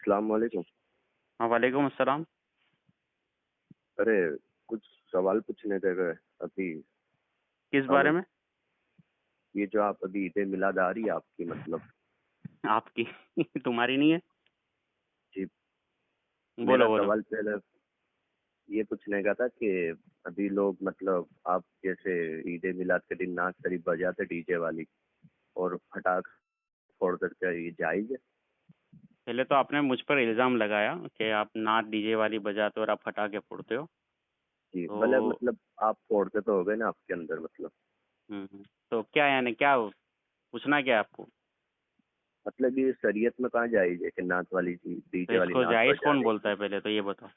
अस्सलाम वालेकुम। हाँ, वालेकुम अस्सलाम। अरे कुछ सवाल पूछने थे अभी। किस बारे हेलो। में? ये जो आप अभी ईद मिलाद आ रही है आपकी मतलब। आपकी तुम्हारी नहीं है? जी। बोलो मेरा बोलो। सवाल पहले ये पूछने का था कि अभी लोग मतलब आप जैसे ईद मिलाद के दिन नाच शरीफ बजाते डीजे वाली और फटाक फोड़ करके, ये जायज़ है? पहले तो आपने मुझ पर इल्ज़ाम लगाया कि आप नाच डीजे वाली बजाते हो और आप फटाके फोड़ते हो। जी भले तो मतलब आप फोड़ते तो हो गए ना आपके अंदर मतलब। तो क्या यानी क्या पूछना क्या है आपको? मतलब ये शरीयत में कहाँ जायज़ है कि नाच वाली चीज तो डीजे वाली इसको नाच जायज़ कौन बजाने बोलता की? है, पहले तो ये बताओ।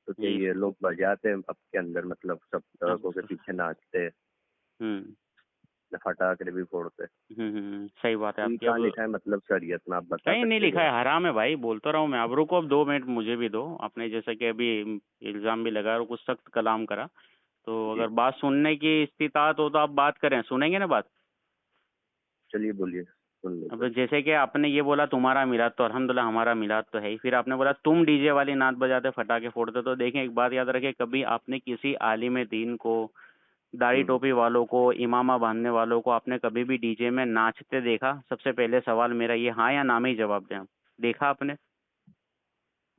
तो ये ये लोग बजाते हैं आपके अंदर मतलब सब अब ट्रकों के पीछे नाचते हैं, हम्म फटाके भी फोड़ते हैं। सही बात है तो ये आपकी। कहाँ अब लिखा है मतलब शरीयत में, आप बता कहीं नहीं सकते हैं लिखा जरा? है, हराम है भाई, बोलता रहा हूँ मैं। अब रुको, अब 2 मिनट मुझे भी दो। आपने जैसा कि अभी इल्ज़ाम भी लगाया और कुछ सख्त कलाम करा, तो जी अगर बात सुनने की इस्तिताअत हो तो आप बात करें, सुनेंगे ना बात? चलिए बोलिए, सुन लेते अब हैं। जैसे कि आपने ये बोला तुम्हारा मिलाद, तो अल्हम्दुलिल्लाह हमारा मिलाद तो है ही। फिर आपने बोला तुम डीजे वाली नाच बजाते फटाके फोड़ते। तो देखें, एक बात याद रखें, कभी आपने किसी आलिम दीन को, दाढ़ी हम्म, टोपी वालों को, इमामा बांधने वालों को आपने कभी भी डीजे में नाचते देखा? सबसे पहले सवाल मेरा ये, हाँ या ना में ही जवाब दें आप। देखा आपने?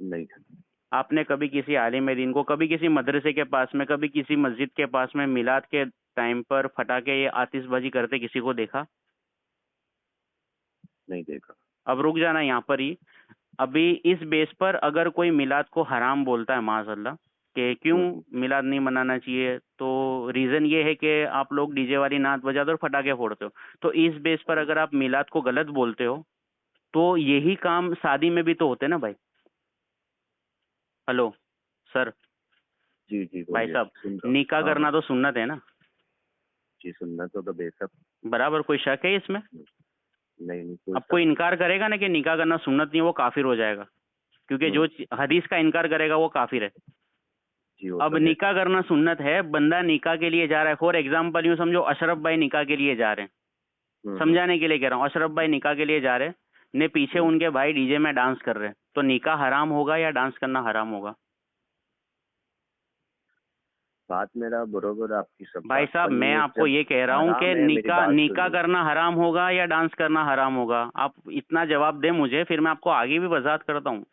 नहीं। आपने कभी किसी आलिम दीन को, कभी किसी मदरसे के पास में, कभी किसी मस्जिद के पास में मिलाद के टाइम पर फटाके या आतिशबाजी करते किसी को देखा? नहीं देखा। अब रुक जाना यहाँ पर ही। अभी इस बेस पर अगर कोई मिलाद को हराम बोलता है माज़अल्लाह, कि क्यों हम्म। मिलाद नहीं मनाना चाहिए, तो रीज़न ये है कि आप लोग डीजे वाली नाच बजाते हो और फटाके फोड़ते हो। तो इस बेस पर अगर आप मिलाद को गलत बोलते हो, तो यही काम शादी में भी तो होते ना भाई। हेलो सर, जी जी भाई बोलिए, साहब, सुन रहा हूँ। निकाह हाँ हाँ। करना तो सुन्नत है ना? जी सुनना तो बेशक। बराबर, कोई शक है इसमें? नहीं नहीं, कोई अब शक कोई नहीं। इनकार करेगा ना कि निकाह करना सुन्नत नहीं है, वो काफिर हो जाएगा। क्योंकि जो हम्म। हदीस का इनकार करेगा वो काफिर है। जी वो अब तो है। निकाह करना सुन्नत है, बंदा निकाह के लिए जा रहा है। फॉर एग्जाम्पल यूँ समझो, अशरफ भाई निकाह के लिए जा रहे हैं। हम्म। समझाने के लिए कह रहा हूँ, अशरफ भाई निकाह के लिए जा रहे हैं, ने पीछे हम्म। उनके भाई डीजे में डांस कर रहे हैं, तो निकाह हराम होगा या डांस करना हराम होगा? बात मेरा बरोबर, आपकी सब भाई बात साहब, पर नहीं मैं है आपको जब ये कह रहा हूँ कि हराम है, मेरी निकाह बात निकाह सुनिए। करना हराम होगा या डांस करना हराम होगा? आप इतना जवाब दें मुझे, फिर मैं आपको आगे भी वजाहत करता हूँ।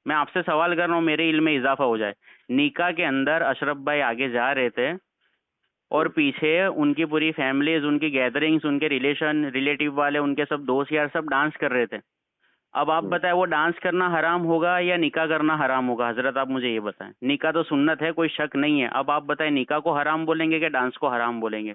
मैं आपसे सवाल कर रहा हूँ, मेरे इल्म में इजाफा हो जाए। निकाह के अंदर अशरफ भाई आगे जा रहे थे और पीछे उनकी पूरी फैमिलीज, उनकी गैदरिंग्स, उनके रिलेटिव वाले, उनके सब दोस्त यार सब डांस कर रहे थे। अब आप हम्म। बताएं, वो डांस करना हराम होगा या निकाह करना हराम होगा? हजरत आप मुझे ये बताएं। निकाह तो सुन्नत है, कोई शक नहीं है। अब आप बताएं, निकाह को हराम बोलेंगे कि डांस को हराम बोलेंगे?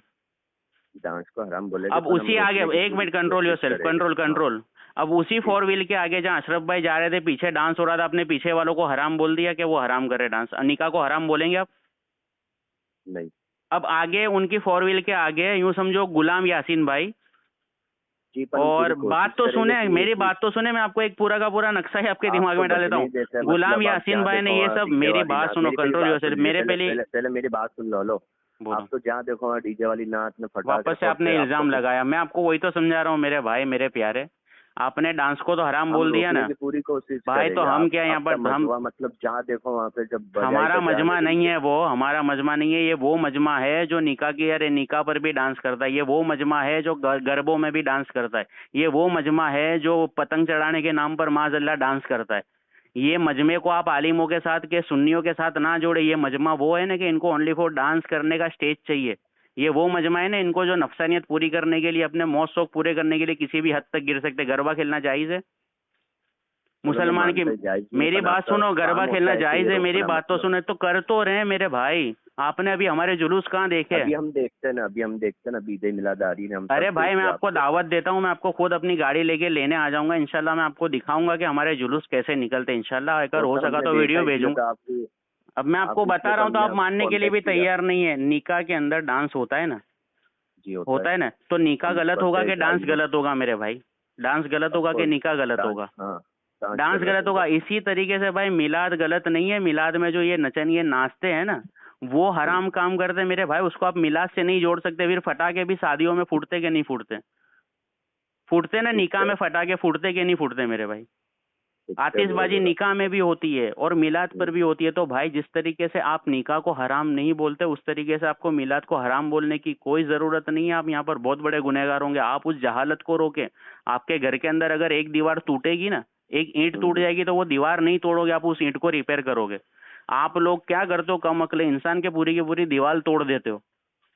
डांस को हराम बोलेगे अब तो हम उसी आगे, रोकने की एक पूरी मिनट, कंट्रोल योर कोशिश सेल्फ, करेंगे। कंट्रोल हाँ। कंट्रोल। अब उसी जी। 4 व्हील के आगे जहाँ अशरफ भाई जा रहे थे, पीछे डांस हो रहा था, आपने पीछे वालों को हराम बोल दिया कि वो हराम कर रहे डांस। निकाह को हराम बोलेंगे आप? नहीं। अब आगे उनकी 4 व्हील के आगे यूं समझो गुलाम यासीन भाई, जी पर हम और पूरी बात कोशिश तो करेंगे सुने, कि ये मेरी चीज बात तो सुने, मैं आपको एक पूरा का पूरा नक्शा ही आपके आप दिमाग तो में डाल देता बदले हूँ। ही देते हैं गुलाम मतलब। आप यासीन जहाँ भाई ने देखो ये वहाँ सब, डीजे मेरी वाली बात नाच, सुनो, मेरी पहली कंट्रोल बात योरसेल्फ, सुन लीजिए, मेरे पहले पहले पहले पहले मेरी बात सुन लो। लो। आप बोलो। तो जहाँ देखो वहाँ डीजे वाली नाच में फटाके वापस से फोड़ते आपने हैं, आपको इल्जाम कुछ। लगाया, मैं आपको वही तो समझा रहा हूँ मेरे भाई, मेरे प्यारे। आपने डांस को तो हराम हम बोल दिया रोकने ना की पूरी कोशिश भाई, तो करेंगे। हम आप क्या यहाँ आपका पर हम, मजवा मतलब जहाँ देखो वहाँ पे जब बजाई हमारा बजाने मजमा नहीं डीजे। है वो, हमारा मजमा नहीं है ये। वो मजमा है जो निकाह की, अरे निकाह पर भी डांस करता है। ये वो मजमा है जो गरबों में भी डांस करता है। ये वो मजमा है जो पतंग चढ़ाने के नाम पर माज़अल्लाह डांस करता है। ये मजमे को आप आलिमों के साथ के सुन्नियों के साथ ना जोड़े। ये मजमा वो है ना कि इनको ओनली फॉर डांस करने का स्टेज चाहिए। ये वो मजमा है ना, इनको जो नफसानियत पूरी करने के लिए, अपने मौज शौक पूरे करने के लिए किसी भी हद तक गिर सकते। गरबा खेलना जायज़ है चलो मैं मुसलमान की? मानता जायज नहीं है, मेरी पर बात आपका सुनो, गरबा काम होता खेलना है ऐसे जायज ये है, मेरी रोकना बात तो मतलब। सुनो। तो कर तो रहे हैं मेरे भाई। आपने अभी हमारे जुलूस कहाँ देखे? अभी हम देखते हैं ना, अभी हम देखते हैं ना, ईद मिलादारी ने हम सब अरे भाई, देख मैं रहे हैं आपको आपको। दावत देता हूँ, मैं आपको खुद अपनी गाड़ी लेके लेने आ जाऊंगा इंशाल्लाह। मैं आपको दिखाऊंगा कि हमारे जुलूस कैसे निकलते हैं इंशाल्लाह। अगर वो हो सर सका हमने तो देखा वीडियो इसलिए भेजूंगा। तो आपकी अब मैं आपको इसलिए बता तो रहा हूँ, तो हमने आप आपको मानने के लिए कांटेक्ट भी किया। तैयार नहीं है। निकाह के अंदर डांस होता है ना? जी होता है। होता है ना? तो निकाह हम गलत होगा करते हैं कि डांस जायज नहीं। गलत होगा मेरे भाई? डांस गलत होगा कि ऑफकोर्स। निकाह गलत डांस, होगा? हाँ। डांस डांस गलत गलत होगा। होगा। इसी तरीके से भाई मिलाद गलत नहीं है। मिलाद में जो ये नचन, ये नाचते हैं ना, वो हम्म। हराम काम करते हैं मेरे भाई। उसको आप मिलाद से नहीं जोड़ सकते। फिर फटाके भी शादियों में फूटते कि नहीं फूटते? फूटते ना? ठीक निकाह है। में फटाके फूटते कि नहीं फूटते मेरे भाई? आतिशबाजी निकाह में भी होती है और मिलाद पर भी होती है। तो भाई जिस तरीके से आप निकाह को हराम नहीं बोलते, उस तरीके से आपको मिलाद को हराम बोलने की कोई जरूरत नहीं है। आप यहाँ पर बहुत बड़े गुनहगार होंगे। आप उस जहालत को रोके। आपके घर के अंदर अगर एक दीवार टूटेगी ना, एक ईंट टूट जाएगी, तो वो दीवार नहीं तोड़ोगे, आप उस ईंट को रिपेयर करोगे। आप लोग क्या करते हो, कम अक्ले इंसान के पूरी की पूरी दीवार तोड़ देते हो,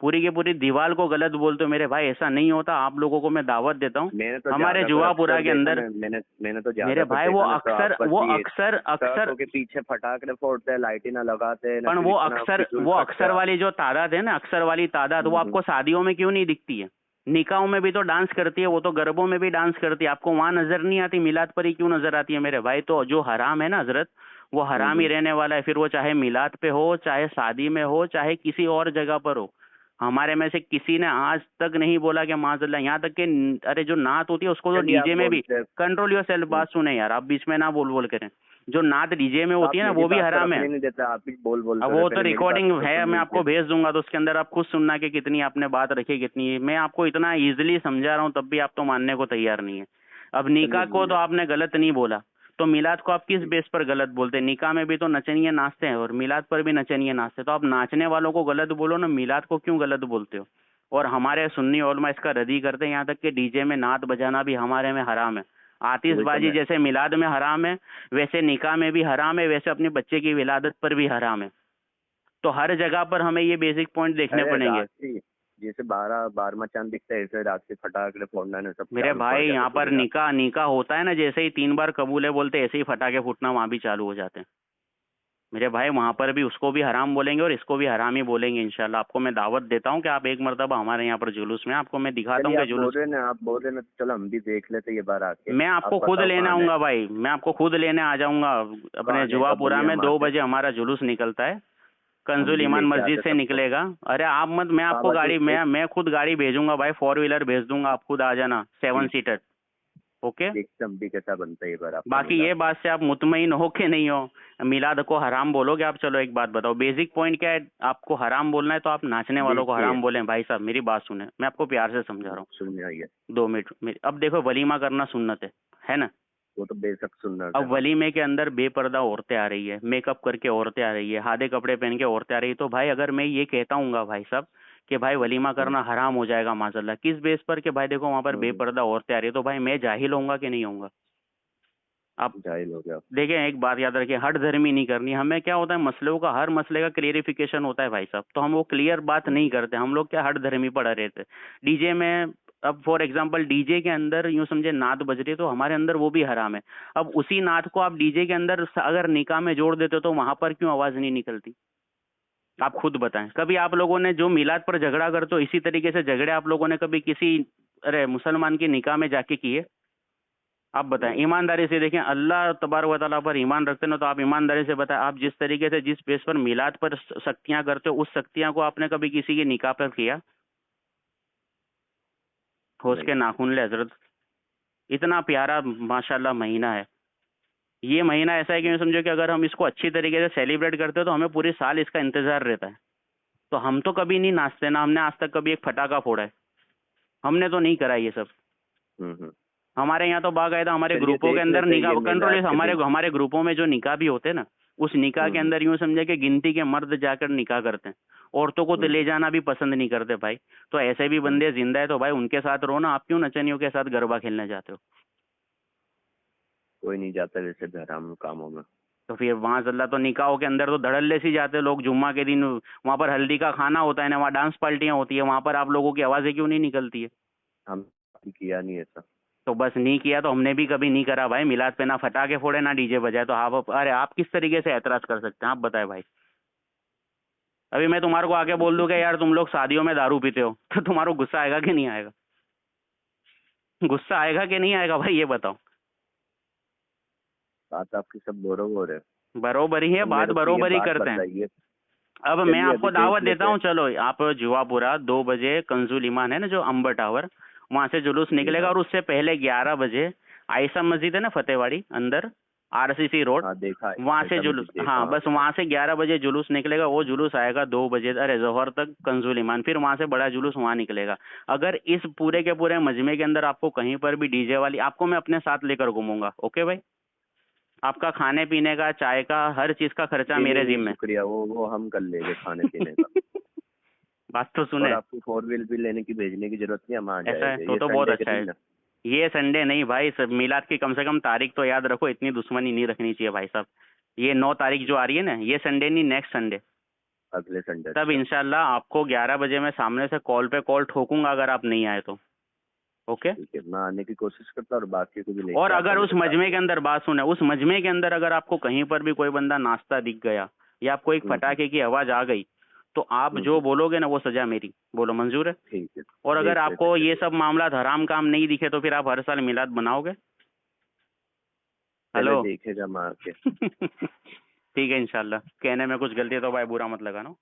पूरी की पूरी दीवार को गलत बोलते हो। मेरे भाई ऐसा नहीं होता। आप लोगों को मैं दावत देता हूँ, मैंने तो हमारे ज्यादातर जुवापुरा अक्सर के देखा, अंदर मैंने तो मेरे ज्यादातर भाई वो देखा ना, तो अक्सर आपस वो ये अक्सर अक्सर सड़कों के पीछे फटाकड़े फोड़ते हैं, लाइटें ना लगाते हैं ना, पण फिर वो इतना अक्सर फिजूल वो खर्चा। अक्सर वाली जो तादाद है ना, अक्सर वाली तादाद, वो आपको शादियों में क्यों नहीं दिखती है? निकाहों में भी तो डांस करती है, वो तो गरबों में भी डांस करती है, आपको वहां नजर नहीं आती, मिलाद पर ही क्यों नजर आती है मेरे भाई? तो जो हराम है ना हजरत, वो हराम ही रहने वाला है। फिर वो चाहे मिलाद पे हो, चाहे शादी में हो, चाहे किसी और जगह पर हो। हमारे में से किसी ने आज तक नहीं बोला कि माजल्ला, यहाँ तक कि अरे जो नात होती है उसको तो चलिए आप डीजे में भी, बोलते हैं। कंट्रोल योर सेल्फ, बात सुने यार, आप बीच में ना बोल बोल करें। जो नात डीजे में होती आप है ना, मेरी वो भी बात तो हराम है। रखने नहीं देते, आप ही बोल अब बोलते रहे, वो तो पहले मेरी बात रिकॉर्डिंग तो है, सुन मैं लीजिए। आपको भेज दूंगा, तो उसके अंदर आप खुद सुनना कि कितनी आपने बात रखी, कितनी। मैं आपको इतना इजीली समझा रहा हूँ, तब भी आप तो मानने को तैयार नहीं है। अब निकाह को तो आपने गलत नहीं बोला, तो मिलाद को आप किस बेस पर गलत बोलते हैं? निकाह में भी तो नचनिए नाचते हैं और मिलाद पर भी नचनिए नाचते हैं, तो आप नाचने वालों को गलत बोलो ना, मिलाद को क्यों गलत बोलते हो? और हमारे सुन्नी उलमा इसका रद्दी करते हैं, यहाँ तक कि डीजे में नात बजाना भी हमारे में हराम है। आतिशबाजी जैसे मिलाद में हराम है, वैसे निकाह में भी हराम है, वैसे अपने बच्चे की विलादत पर भी हराम है। तो हर जगह पर हमें ये बेसिक पॉइंट देखने अरे पड़ेंगे। रात की जैसे 12 चांद दिखता है, ऐसे रात के फटाकड़े फोड़ना ने सब मेरे चालू पड़ भाई जाते यहाँ पर पूरी रात। निकाह निकाह होता है ना, जैसे ही 3 बार कबूले बोलते ऐसे ही फटाके फूटना वहाँ भी चालू हो जाते हैं। मेरे भाई वहाँ पर भी उसको भी हराम बोलेंगे और इसको भी हराम ही बोलेंगे इंशाल्लाह। आपको मैं दावत देता हूँ कि आप एक मरतबा हमारे यहाँ पर जुलूस में, आपको मैं दिखाता चलिए हूँ कि आप बोल जुलूस। रहे ना, आप बोल रहे ना, तो चलो हम भी देख लेते ये बार आके। मैं आपको आप खुद बताओ लेने कहाँ है, आऊंगा भाई, मैं आपको खुद लेने आ जाऊंगा। कहाँ अपने आने का जुवापुरा बोलिए, में हम 2 आते, बजे हमारा जुलूस निकलता है, हम कंजुल भी ईमान लेके मस्जिद आते से सबको। निकलेगा। अरे आप मत, मैं आपको बाबा जी गाड़ी, एक मैं खुद गाड़ी भेजूंगा भाई, 4 व्हीलर भेज दूंगा, आप खुद आ जाना, 7 चीज सीटर। ओके। देखते हम भी कैसा बनता है ये बार आपका बाकी मिला। ये बात से आप मुतमईन हो कि नहीं हो, मिलाद को हराम बोलोगे आप? चलो एक बात बताओ, बेसिक पॉइंट क्या है? आपको हराम बोलना है तो आप नाचने वालों को देखिए हराम बोलें। भाई साहब मेरी बात सुने, मैं आपको प्यार से समझा रहा हूँ, सुनने आइए, 2 मिनट अब देखो, वलीमा करना सुन्नत है ना? वो तो बेशक सुनना है। अब हाँ वलीमे के अंदर बेपर्दा औरतें आ रही है, मेकअप करके औरतें आ रही है, आधे कपड़े पहन के औरतें आ रही है, तो भाई अगर मैं ये कहता हूँ भाई साहब कि भाई वलीमा करना हराम हो जाएगा माजल्ला, किस बेस पर? कि भाई देखो वहां पर बेपर्दा औरतें आ रही है, तो भाई मैं जाहिल होऊंगा कि नहीं होऊंगा? आप जाहिल हो गया। देखें, एक बात याद रखिए, हट धर्मी नहीं करनी हमें। क्या होता है, मसलों का, हर मसले का क्लियरिफिकेशन होता है भाई साहब, तो हम वो क्लियर बात नहीं करते, हम लोग क्या हट धर्मी पड़ा रहते। डीजे में, अब फॉर एग्जांपल डीजे के अंदर यूं समझे नात बज रही है, तो हमारे अंदर वो भी हराम है। अब उसी नात को आप डीजे के अंदर अगर निकाह में जोड़ देते हो, तो वहां पर क्यों आवाज नहीं निकलती? आप खुद बताएं। कभी आप लोगों ने जो मिलाद पर झगड़ा करते हो, इसी तरीके से झगड़े आप लोगों ने कभी किसी अरे मुसलमान की निकाह में जाके किए? आप बताएं ईमानदारी से। देखें, अल्लाह तबारक व तआला पर ईमान रखते ना, तो आप ईमानदारी से बताएं, आप जिस तरीके से, जिस बेस पर मिलाद पर सख्तियां करते हो, उस सख्तियां को आपने कभी किसी के निकाह पर किया? होश के नाखून ले हजरत। इतना प्यारा माशाल्लाह महीना है। ये महीना ऐसा है कि मैं समझो कि अगर हम इसको अच्छी तरीके से सेलिब्रेट करते हो, तो हमें पूरे साल इसका इंतजार रहता है। तो हम तो कभी नहीं नाचते ना, हमने आज तक कभी एक फटाका फोड़ा है, हमने तो नहीं करा ये सब। हमारे यहाँ तो बाकायदा हमारे चलिए ग्रुपों के देख अंदर लेते हैं निकाह ये कंट्रोल, मिलाद के हमारे दिन। हमारे ग्रुपों में जो निकाह भी होते हैं ना, उस निकाह के अंदर यूं समझे कि गिनती के मर्द जाकर निकाह करते हैं, औरतों को तो ले जाना भी पसंद नहीं करते भाई। तो ऐसे भी बंदे जिंदा है, तो भाई उनके साथ रहो ना, आप क्यों नचनियों के साथ गरबा खेलने जाते हो? कोई नहीं जाता वैसे भी हराम कामों में। तो फिर वहाँ अल्लाह, तो निकाहों के अंदर तो धड़ल्ले से जाते हैं लोग, जुम्मा के दिन वहाँ पर हल्दी का खाना होता है ना, वहाँ डांस पार्टियाँ होती है, वहाँ पर आप लोगों की आवाज़ें क्यों नहीं निकलती है? हम किया नहीं ऐसा। तो बस नहीं किया, तो हमने भी कभी नहीं करा भाई। मिलाद पे ना फटाके फोड़े ना डीजे बजाए, तो आप अरे आप किस तरीके से एतराज कर सकते हैं? आप बताएं भाई। अभी मैं तुम्हारे को आके बोल दूं कि यार तुम लोग शादियों में दारू पीते हो, तो तुम्हारा गुस्सा आएगा कि नहीं आएगा? गुस्सा आएगा कि नहीं आएगा भाई, ये बताओ। बात आपकी सब बरोबर है। बरोबरी है, अब बात मेरे को ये बरोबरी बात करते हैं। बताइए। अब मैं चलिए अभी आपको देख दावत देता लेते हैं। हूँ, चलो आप जुवापुरा 2 बजे कंजुल ईमान है ना जो अंबर टावर, वहां से जुलूस जी निकलेगा, हाँ। और उससे पहले 11 बजे आयशा मस्जिद है ना फतेहवाड़ी अंदर, आरसीसी रोड, हाँ देखा है, वहां से ऐसा जुलूस, मस्जिद देखा हाँ वहाँ बस पे। वहां से 11 बजे जुलूस निकलेगा। वो जुलूस आएगा 2 बजे, अरे जोहर तक कंजुल ईमान, फिर वहां से बड़ा जुलूस वहां निकलेगा। अगर इस पूरे के पूरे मजमे के अंदर आपको कहीं पर भी डीजे वाली, आपको मैं अपने साथ लेकर घूमूंगा। ओके भाई? आपका खाने पीने का, चाय का, हर चीज का खर्चा मेरे नहीं, जिम्मे। शुक्रिया, वो हम कर लेंगे खाने पीने का। बात तो और सुने। आपको 4 व्हील भी लेने की भेजने की जरूरत नहीं, हम आ ऐसा है जाएंगे ये तो बहुत संडे के अच्छा है। दिन ना। ये संडे नहीं भाई, सब मिलाद की कम से कम तारीख तो याद रखो, इतनी दुश्मनी नहीं रखनी चाहिए भाई साहब। ये 9 तारीख जो आ रही है ना, ये संडे नहीं, नेक्स्ट संडे। अगले संडे, तब अच्छा। इंशाल्लाह आपको 11 बजे मैं सामने से कॉल पे कॉल ठोकूंगा, अगर आप नहीं आए तो। ओके। ठीक है, मैं आने की कोशिश करता हूँ और बाकी को भी और लेके आता अगर हूँ उस मेरे साथ। मजमे के अंदर, बात सुने, उस मजमे के अंदर अगर आपको कहीं पर भी कोई बंदा नाचता दिख गया या आपको एक हम्म। पटाखे की आवाज आ गई, तो आप जो हम्म। बोलोगे ना वो सजा मेरी। बोलो मंजूर है? ठीक है, और अगर देख लेते, आपको ये चलिए। सब मामला हराम काम नहीं दिखे तो फिर आप हर साल मिलाद बनाओगे? पहले हेलो। देखेगा मैं आके। ठीक है इंशाल्लाह। कहने में कुछ गलती है तो भाई बुरा मत लगाना।